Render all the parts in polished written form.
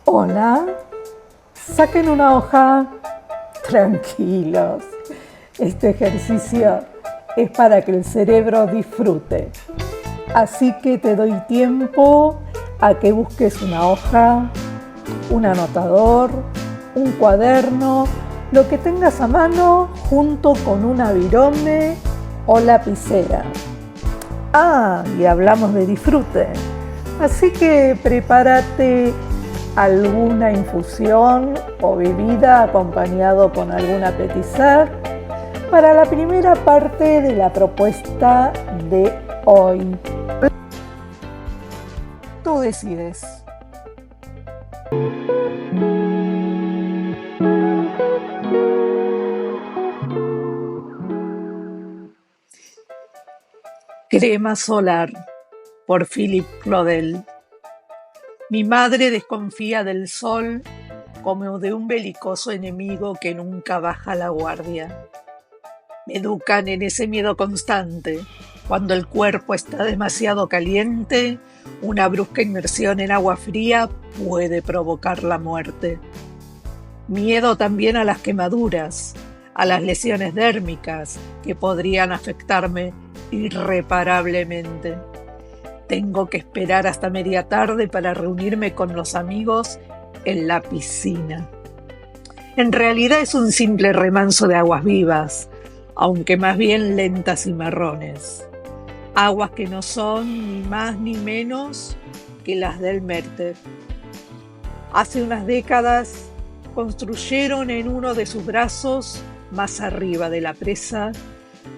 Hola, saquen una hoja. Tranquilos, este ejercicio es para que el cerebro disfrute. Así que te doy tiempo a que busques una hoja, un anotador, un cuaderno, lo que tengas a mano junto con un avirome o lapicera. Y hablamos de disfrute. Así que prepárate alguna infusión o bebida acompañado con algún apetizar para la primera parte de la propuesta de hoy. Tú decides. Crema solar por Philip Claudel. Mi madre desconfía del sol como de un belicoso enemigo que nunca baja la guardia. Me educan en ese miedo constante. Cuando el cuerpo está demasiado caliente, una brusca inmersión en agua fría puede provocar la muerte. Miedo también a las quemaduras, a las lesiones dérmicas que podrían afectarme irreparablemente. Tengo que esperar hasta media tarde para reunirme con los amigos en la piscina. En realidad es un simple remanso de aguas vivas, aunque más bien lentas y marrones. Aguas que no son ni más ni menos que las del Merte. Hace unas décadas construyeron en uno de sus brazos, más arriba de la presa,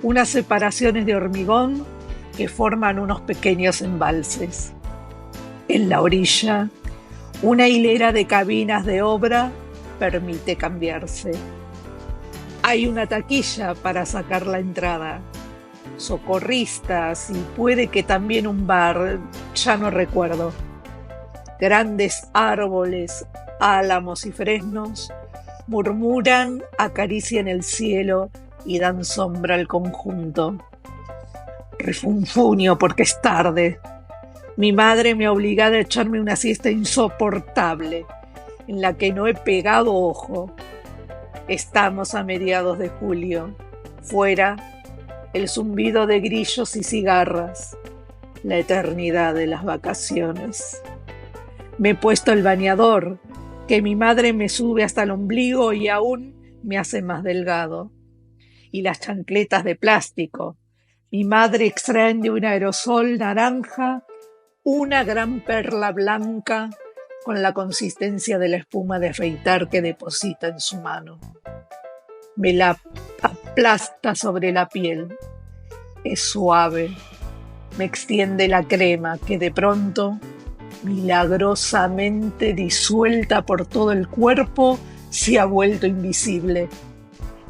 unas separaciones de hormigón que forman unos pequeños embalses. En la orilla, una hilera de cabinas de obra permite cambiarse. Hay una taquilla para sacar la entrada, socorristas y puede que también un bar, ya no recuerdo. Grandes árboles, álamos y fresnos murmuran, acarician el cielo y dan sombra al conjunto. Refunfuño porque es tarde. Mi madre me ha obligado a echarme una siesta insoportable, en la que no he pegado ojo. Estamos a mediados de julio. Fuera, el zumbido de grillos y cigarras. La eternidad de las vacaciones. Me he puesto el bañador, que mi madre me sube hasta el ombligo y aún me hace más delgado. Y las chancletas de plástico. Mi madre extrae de un aerosol naranja una gran perla blanca con la consistencia de la espuma de afeitar que deposita en su mano. Me la aplasta sobre la piel. Es suave. Me extiende la crema que de pronto, milagrosamente disuelta por todo el cuerpo, se ha vuelto invisible.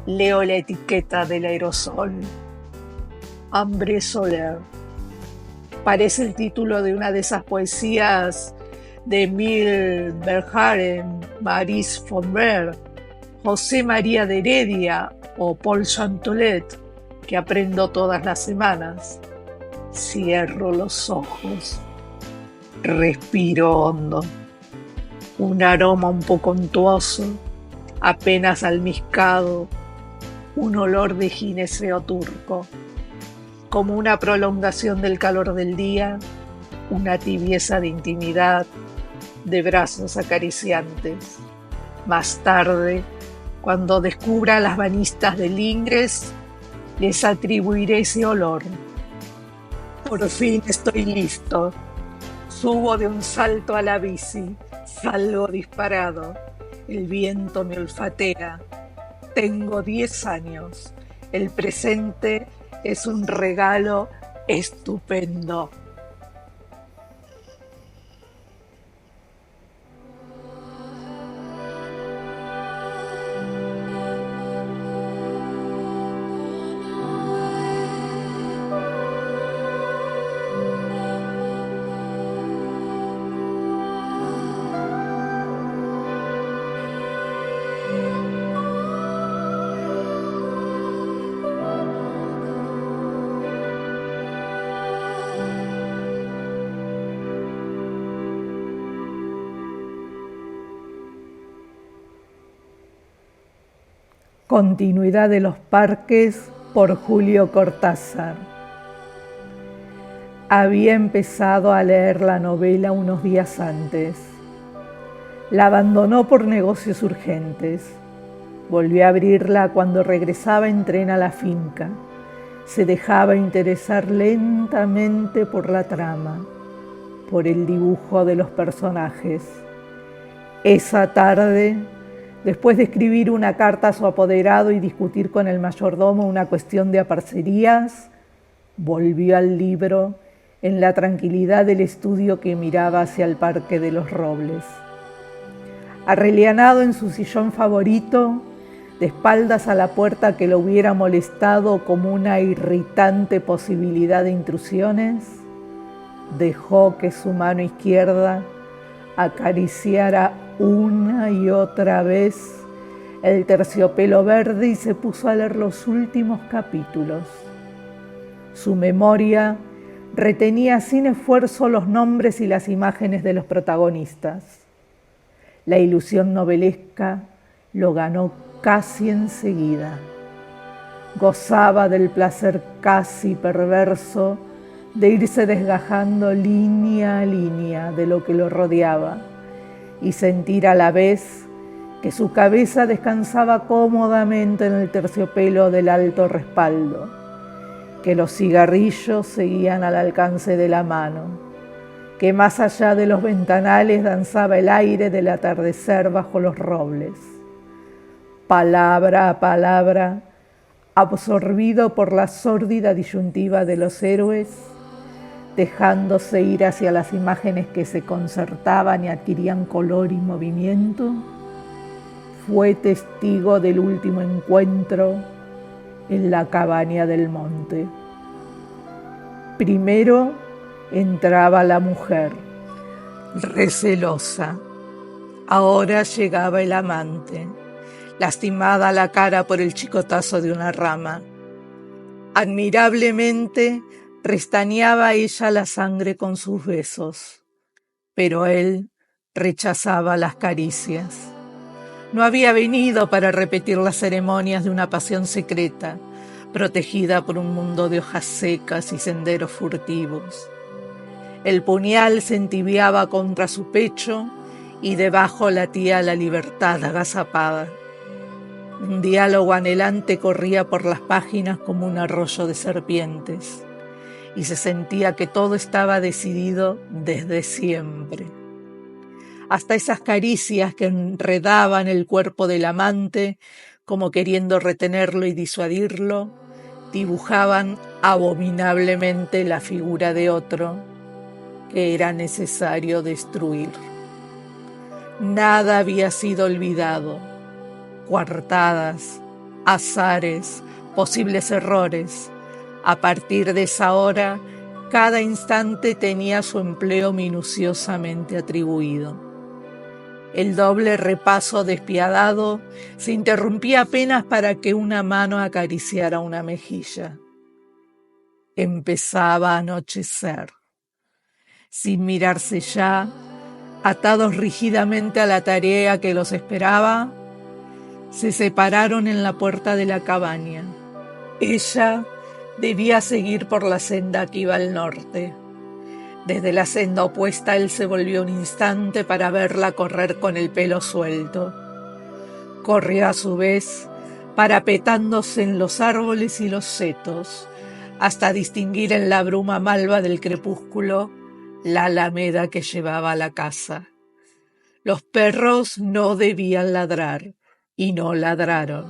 Leo la etiqueta del aerosol. Hambre Soler. Parece el título de una de esas poesías de Emile Verhaeren, Maurice Faubert, José María de Heredia o Paul Chantolet, que aprendo todas las semanas. Cierro los ojos. Respiro hondo. Un aroma un poco untuoso, apenas almizcado, un olor de gineceo turco. Como una prolongación del calor del día, una tibieza de intimidad, de brazos acariciantes. Más tarde, cuando descubra las bañistas de Lingres, les atribuiré ese olor. Por fin estoy listo. Subo de un salto a la bici, salgo disparado. El viento me olfatea. Tengo 10 años. El presente es un regalo estupendo. Continuidad de los parques por Julio Cortázar. Había empezado a leer la novela unos días antes. La abandonó por negocios urgentes. Volvió a abrirla cuando regresaba en tren a la finca. Se dejaba interesar lentamente por la trama, por el dibujo de los personajes. Esa tarde, después de escribir una carta a su apoderado y discutir con el mayordomo una cuestión de aparcerías, volvió al libro en la tranquilidad del estudio que miraba hacia el Parque de los Robles. Arrelianado en su sillón favorito, de espaldas a la puerta que lo hubiera molestado como una irritante posibilidad de intrusiones, dejó que su mano izquierda acariciara una y otra vez el terciopelo verde y se puso a leer los últimos capítulos. Su memoria retenía sin esfuerzo los nombres y las imágenes de los protagonistas. La ilusión novelesca lo ganó casi enseguida. Gozaba del placer casi perverso de irse desgajando línea a línea de lo que lo rodeaba y sentir a la vez que su cabeza descansaba cómodamente en el terciopelo del alto respaldo, que los cigarrillos seguían al alcance de la mano, que más allá de los ventanales danzaba el aire del atardecer bajo los robles. Palabra a palabra, absorbido por la sórdida disyuntiva de los héroes, dejándose ir hacia las imágenes que se concertaban y adquirían color y movimiento, fue testigo del último encuentro en la cabaña del monte. Primero entraba la mujer, recelosa. Ahora llegaba el amante, lastimada la cara por el chicotazo de una rama. Admirablemente restañaba ella la sangre con sus besos, pero él rechazaba las caricias. No había venido para repetir las ceremonias de una pasión secreta, protegida por un mundo de hojas secas y senderos furtivos. El puñal se entibiaba contra su pecho y debajo latía la libertad agazapada. Un diálogo anhelante corría por las páginas como un arroyo de serpientes, y se sentía que todo estaba decidido desde siempre. Hasta esas caricias que enredaban el cuerpo del amante, como queriendo retenerlo y disuadirlo, dibujaban abominablemente la figura de otro que era necesario destruir. Nada había sido olvidado. Coartadas, azares, posibles errores. A partir de esa hora, cada instante tenía su empleo minuciosamente atribuido. El doble repaso despiadado se interrumpía apenas para que una mano acariciara una mejilla. Empezaba a anochecer. Sin mirarse ya, atados rígidamente a la tarea que los esperaba, se separaron en la puerta de la cabaña. Ella debía seguir por la senda que iba al norte. Desde la senda opuesta él se volvió un instante para verla correr con el pelo suelto. Corrió a su vez, parapetándose en los árboles y los setos, hasta distinguir en la bruma malva del crepúsculo la alameda que llevaba a la casa. Los perros no debían ladrar, y no ladraron.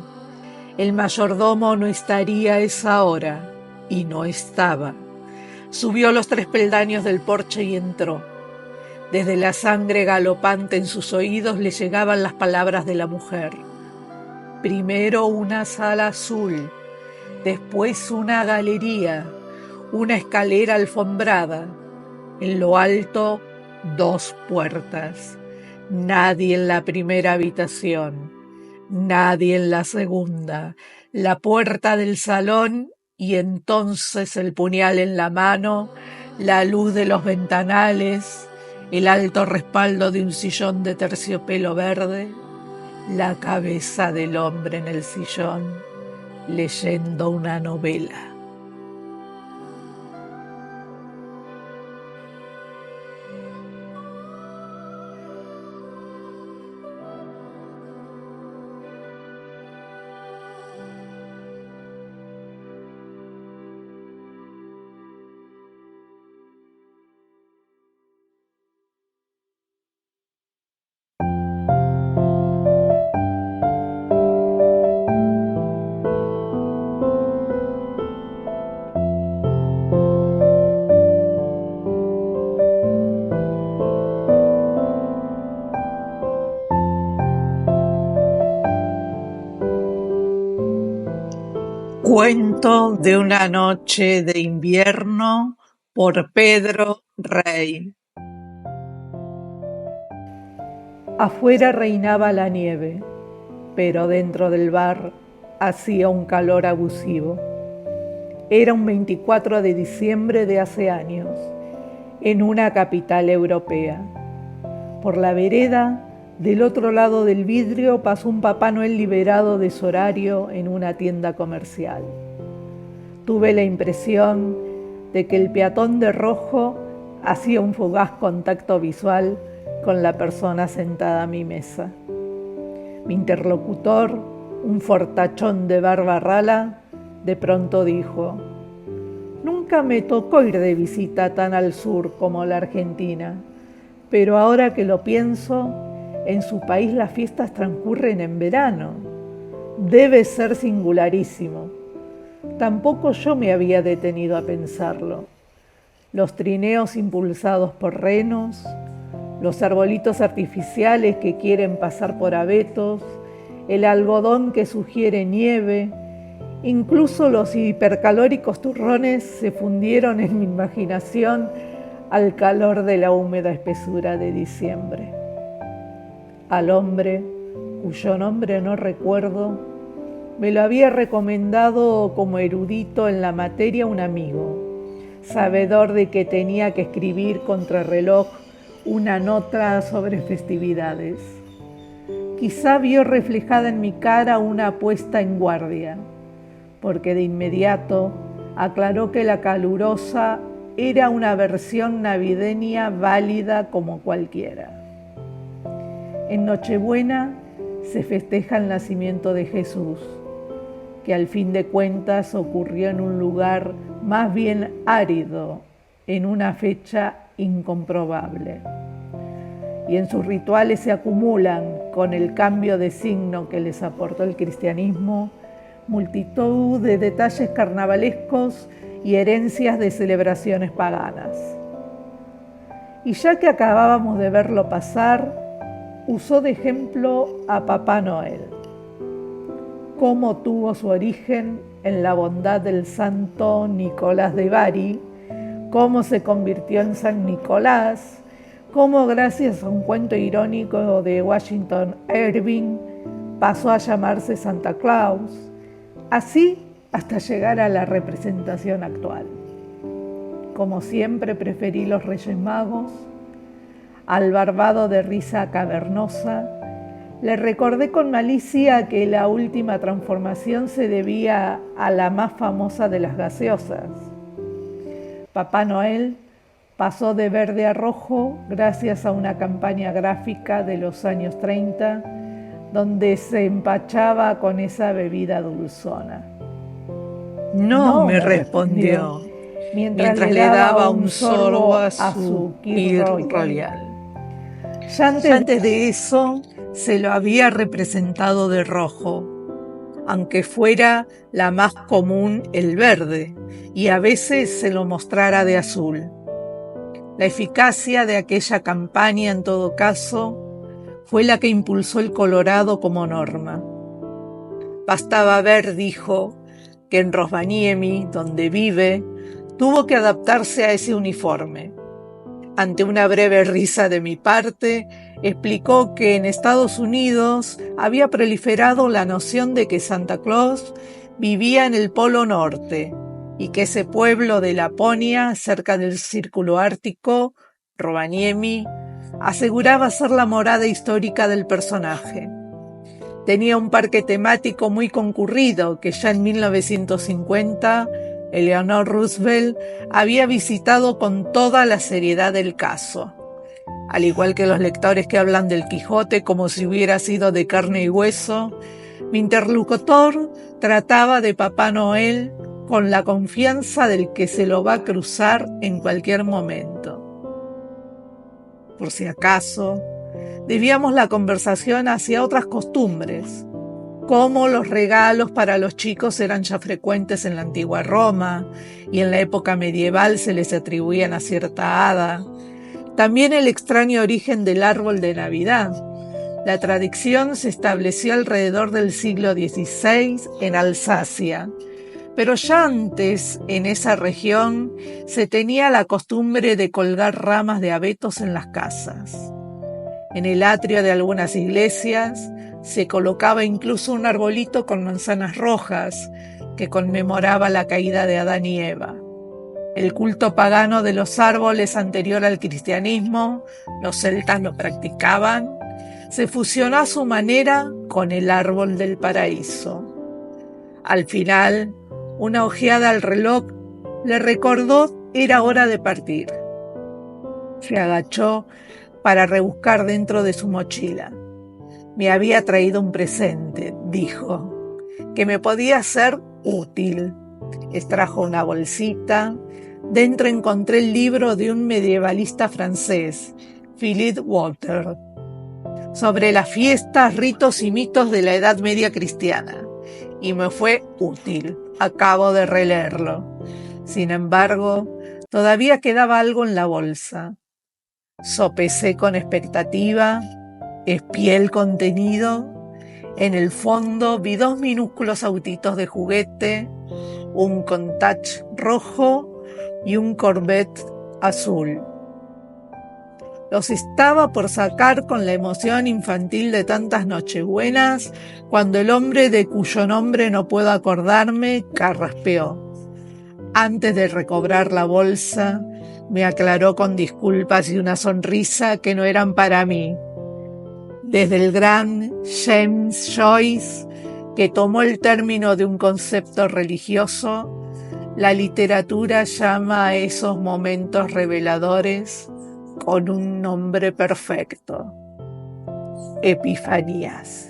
El mayordomo no estaría a esa hora, y no estaba. Subió los 3 peldaños del porche y entró. Desde la sangre galopante en sus oídos le llegaban las palabras de la mujer. Primero una sala azul, después una galería, una escalera alfombrada. En lo alto, 2 puertas. Nadie en la primera habitación, nadie en la segunda. La puerta del salón y entonces el puñal en la mano, la luz de los ventanales, el alto respaldo de un sillón de terciopelo verde, la cabeza del hombre en el sillón, leyendo una novela. Cuento de una noche de invierno por Pedro Rey. Afuera reinaba la nieve, pero dentro del bar hacía un calor abusivo. Era un 24 de diciembre de hace años, en una capital europea. Por la vereda, del otro lado del vidrio, pasó un Papá Noel liberado de su horario en una tienda comercial. Tuve la impresión de que el peatón de rojo hacía un fugaz contacto visual con la persona sentada a mi mesa. Mi interlocutor, un fortachón de barba rala, de pronto dijo: «Nunca me tocó ir de visita tan al sur como la Argentina, pero ahora que lo pienso, en su país las fiestas transcurren en verano. Debe ser singularísimo». Tampoco yo me había detenido a pensarlo. Los trineos impulsados por renos, los arbolitos artificiales que quieren pasar por abetos, el algodón que sugiere nieve, incluso los hipercalóricos turrones se fundieron en mi imaginación al calor de la húmeda espesura de diciembre. Al hombre, cuyo nombre no recuerdo, me lo había recomendado como erudito en la materia un amigo, sabedor de que tenía que escribir contrarreloj una nota sobre festividades. Quizá vio reflejada en mi cara una puesta en guardia, porque de inmediato aclaró que la calurosa era una versión navideña válida como cualquiera. En Nochebuena se festeja el nacimiento de Jesús, que al fin de cuentas ocurrió en un lugar más bien árido, en una fecha incomprobable. Y en sus rituales se acumulan, con el cambio de signo que les aportó el cristianismo, multitud de detalles carnavalescos y herencias de celebraciones paganas. Y ya que acabábamos de verlo pasar, usó de ejemplo a Papá Noel. Cómo tuvo su origen en la bondad del santo Nicolás de Bari, cómo se convirtió en San Nicolás, cómo gracias a un cuento irónico de Washington Irving pasó a llamarse Santa Claus, así hasta llegar a la representación actual. Como siempre preferí los Reyes Magos. Al barbado de risa cavernosa, le recordé con malicia que la última transformación se debía a la más famosa de las gaseosas. Papá Noel pasó de verde a rojo gracias a una campaña gráfica de los años 30, donde se empachaba con esa bebida dulzona. No, me respondió, mientras le daba un sorbo a su Kir Royal. Ya antes de eso se lo había representado de rojo, aunque fuera la más común el verde, y a veces se lo mostrara de azul. La eficacia de aquella campaña, en todo caso, fue la que impulsó el colorado como norma. Bastaba ver, dijo, que en Rovaniemi, donde vive, tuvo que adaptarse a ese uniforme. Ante una breve risa de mi parte, explicó que en Estados Unidos había proliferado la noción de que Santa Claus vivía en el Polo Norte y que ese pueblo de Laponia, cerca del Círculo Ártico, Rovaniemi, aseguraba ser la morada histórica del personaje. Tenía un parque temático muy concurrido que ya en 1950 Eleanor Roosevelt había visitado con toda la seriedad del caso. Al igual que los lectores que hablan del Quijote como si hubiera sido de carne y hueso, mi interlocutor trataba de Papá Noel con la confianza del que se lo va a cruzar en cualquier momento. Por si acaso, desviamos la conversación hacia otras costumbres, como los regalos para los chicos eran ya frecuentes en la antigua Roma y en la época medieval se les atribuían a cierta hada. También el extraño origen del árbol de Navidad. La tradición se estableció alrededor del siglo XVI en Alsacia, pero ya antes en esa región se tenía la costumbre de colgar ramas de abetos en las casas. En el atrio de algunas iglesias se colocaba incluso un arbolito con manzanas rojas que conmemoraba la caída de Adán y Eva. El culto pagano de los árboles anterior al cristianismo, los celtas lo practicaban, se fusionó a su manera con el árbol del paraíso. Al final, una ojeada al reloj le recordó era hora de partir. Se agachó para rebuscar dentro de su mochila. Me había traído un presente, dijo, que me podía ser útil. Extrajo una bolsita. Dentro encontré el libro de un medievalista francés, Philippe Walter, sobre las fiestas, ritos y mitos de la Edad Media cristiana, y me fue útil. Acabo de releerlo. Sin embargo, todavía quedaba algo en la bolsa. Sopesé con expectativa, espié el contenido. En el fondo vi 2 minúsculos autitos de juguete, un Countach rojo y un Corvette azul. Los estaba por sacar con la emoción infantil de tantas nochebuenas cuando el hombre de cuyo nombre no puedo acordarme carraspeó. Antes de recobrar la bolsa, me aclaró con disculpas y una sonrisa que no eran para mí. Desde el gran James Joyce, que tomó el término de un concepto religioso, la literatura llama a esos momentos reveladores con un nombre perfecto: epifanías.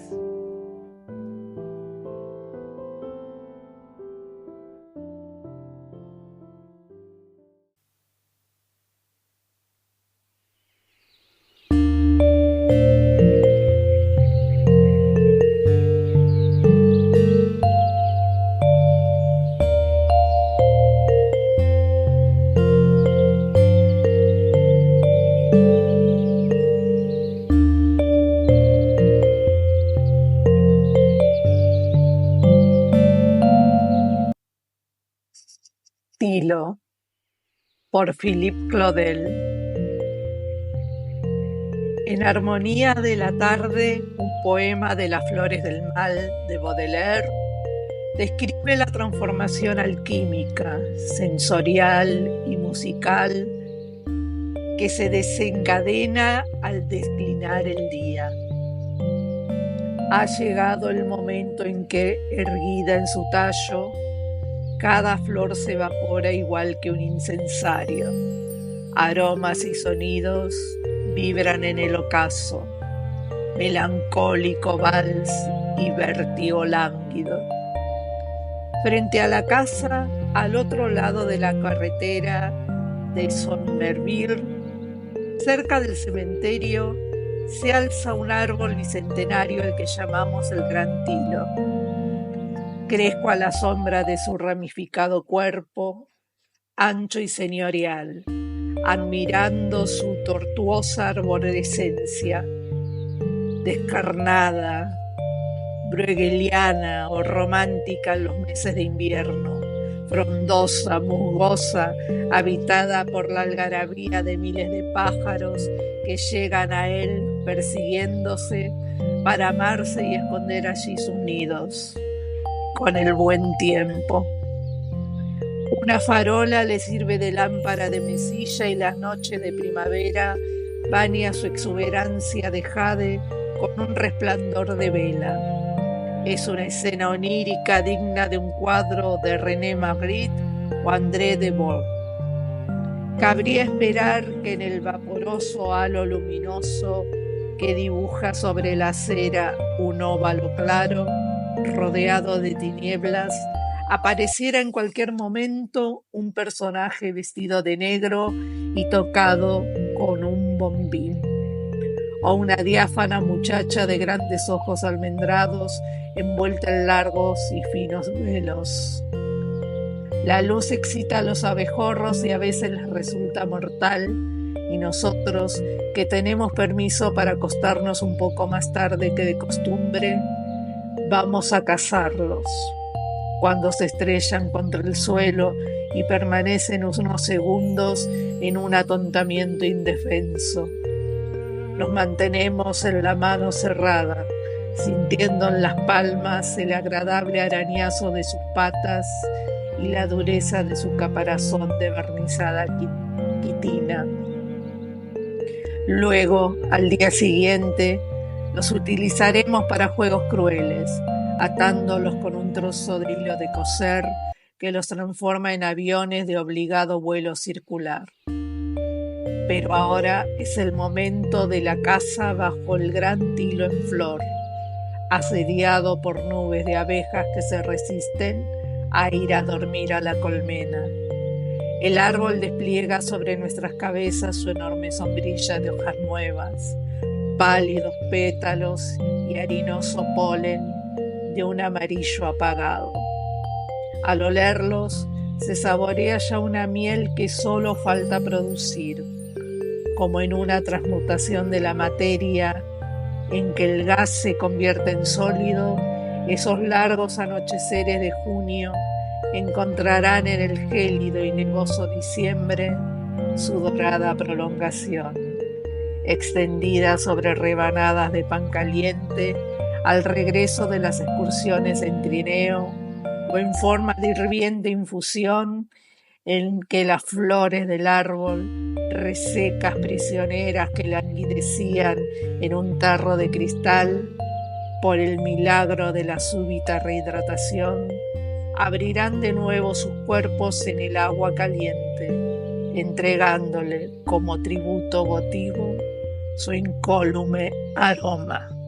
Tilo, por Philippe Claudel. En Armonía de la tarde, un poema de las flores del mal de Baudelaire, describe la transformación alquímica, sensorial y musical que se desencadena al declinar el día. Ha llegado el momento en que, erguida en su tallo, cada flor se evapora igual que un incensario. Aromas y sonidos vibran en el ocaso, melancólico vals y vértigo lánguido. Frente a la casa, al otro lado de la carretera de Sommerville, cerca del cementerio, se alza un árbol bicentenario al que llamamos el Gran Tilo. Crezco a la sombra de su ramificado cuerpo, ancho y señorial, admirando su tortuosa arborescencia, descarnada, bruegeliana o romántica en los meses de invierno, frondosa, musgosa, habitada por la algarabía de miles de pájaros que llegan a él persiguiéndose para amarse y esconder allí sus nidos. Con el buen tiempo. Una farola le sirve de lámpara de mesilla y las noches de primavera baña su exuberancia de jade con un resplandor de vela. Es una escena onírica digna de un cuadro de René Magritte o André Debord. Cabría esperar que en el vaporoso halo luminoso que dibuja sobre la acera un óvalo claro, rodeado de tinieblas, apareciera en cualquier momento un personaje vestido de negro y tocado con un bombín, o una diáfana muchacha de grandes ojos almendrados envuelta en largos y finos velos. La luz excita a los abejorros y a veces les resulta mortal, y nosotros, que tenemos permiso para acostarnos un poco más tarde que de costumbre, vamos a cazarlos. Cuando se estrellan contra el suelo y permanecen unos segundos en un atontamiento indefenso. Nos mantenemos en la mano cerrada, sintiendo en las palmas el agradable arañazo de sus patas y la dureza de su caparazón de barnizada quitina. Luego, al día siguiente, los utilizaremos para juegos crueles, atándolos con un trozo de hilo de coser que los transforma en aviones de obligado vuelo circular. Pero ahora es el momento de la caza bajo el gran tilo en flor, asediado por nubes de abejas que se resisten a ir a dormir a la colmena. El árbol despliega sobre nuestras cabezas su enorme sombrilla de hojas nuevas, pálidos pétalos y harinoso polen de un amarillo apagado. Al olerlos, se saborea ya una miel que solo falta producir, como en una transmutación de la materia en que el gas se convierte en sólido. Esos largos anocheceres de junio encontrarán en el gélido y nevoso diciembre su dorada prolongación, extendida sobre rebanadas de pan caliente al regreso de las excursiones en trineo, o en forma de hirviente infusión en que las flores del árbol, resecas prisioneras que languidecían en un tarro de cristal por el milagro de la súbita rehidratación, abrirán de nuevo sus cuerpos en el agua caliente, entregándole como tributo votivo su incólume aroma.